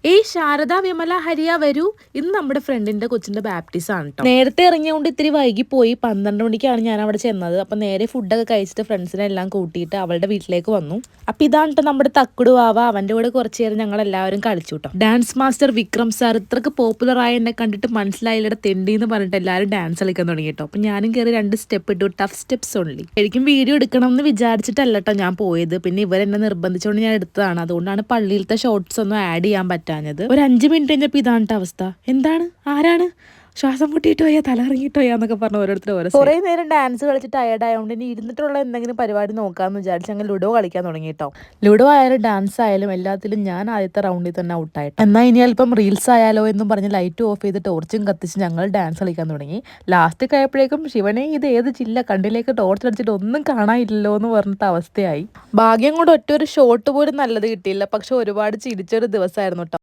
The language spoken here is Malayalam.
ഏയ് ശാരദ, വിമല, ഹരിയ വരൂ. ഇന്ന് നമ്മുടെ ഫ്രണ്ടിന്റെ കൊച്ചിന്റെ ബാപ്റ്റിസം ആണ് കേട്ടോ. നേരത്തെ ഇറങ്ങിയോണ്ട് ഇത്തിരി വൈകി പോയി. 12 മണിക്കാണ് ഞാൻ അവിടെ ചെന്നത്. അപ്പൊ നേരെ ഫുഡൊക്കെ കഴിച്ചിട്ട് ഫ്രണ്ട്സിനെ എല്ലാം കൂട്ടിയിട്ട് അവളുടെ വീട്ടിലേക്ക് വന്നു. അപ്പൊ ഇതാണ് കേട്ടോ നമ്മുടെ തക്കുടു വാവ. അവന്റെ കൂടെ കുറച്ചു നേരം ഞങ്ങൾ എല്ലാവരും കളിച്ചു കേട്ടോ. ഡാൻസ് മാസ്റ്റർ വിക്രം സാർ ഇത്രക്ക് പോപ്പുലർ ആയ എന്നെ കണ്ടിട്ട് മനസ്സിലായില്ലട തെണ്ടി എന്ന് പറഞ്ഞിട്ട് എല്ലാവരും ഡാൻസ് കളിക്കാൻ തുടങ്ങി കേട്ടോ. അപ്പൊ ഞാനും കയറി 2 സ്റ്റെപ്പ് ഇട്ടു. Tough steps only. ശരിക്കും വീഡിയോ എടുക്കണം എന്ന് വിചാരിച്ചിട്ടല്ല കേട്ടോ ഞാൻ പോയത്. പിന്നെ ഇവരെന്നെ നിർബന്ധിച്ചുകൊണ്ട് ഞാൻ എടുത്തതാണ്. അതുകൊണ്ടാണ് പള്ളിയിലത്തെ ഷോർട്സ് ഒന്നും ആഡ് ചെയ്യാൻ പറ്റാഞ്ഞത്. ഒരു 5 മിനിറ്റ് കഴിഞ്ഞപ്പോൾ ഇതാണ് അവസ്ഥ. എന്താണ്, ആരാണ്, ശ്വാസം മുട്ടിയിട്ട് പോയാ, തലറങ്ങിയിട്ട് പോയാ എന്നൊക്കെ പറഞ്ഞ ഓരോരുത്തർ ഓരോ കുറേ നേരം ഡാൻസ് കളിച്ച് ടയർഡ് ആയതുകൊണ്ട് ഇനി ഇരുന്നിട്ടുള്ള എന്തെങ്കിലും പരിപാടി നോക്കാമെന്ന് വിചാരിച്ച് ഞങ്ങൾ ലുഡോ കളിക്കാൻ തുടങ്ങി കേട്ടോ. ലുഡോ ആയാലും ഡാൻസ് ആയാലും എല്ലാത്തിലും ഞാൻ ആദ്യത്തെ റൗണ്ടിൽ തന്നെ ഔട്ടായിട്ട്. എന്നാൽ ഇനി അല്പം റീൽസ് ആയാലോ എന്നും പറഞ്ഞ് ലൈറ്റ് ഓഫ് ചെയ്ത് ടോർച്ചും കത്തിച്ച് ഞങ്ങൾ ഡാൻസ് കളിക്കാൻ തുടങ്ങി. ലാസ്റ്റ് ആയപ്പോഴേക്കും ശിവനെ ഇത് ഏത് ജില്ല, കണ്ണിലേക്ക് ടോർച്ച് അടിച്ചിട്ട് ഒന്നും കാണാനില്ലല്ലോ എന്ന് പറഞ്ഞിട്ട് അവസ്ഥയായി. ഭാഗ്യം കൊണ്ട് ഒറ്റ ഒരു ഷോട്ട് പോലും നല്ലത് കിട്ടിയില്ല. പക്ഷെ ഒരുപാട് ചിരിച്ചൊരു ദിവസമായിരുന്നു കേട്ടോ.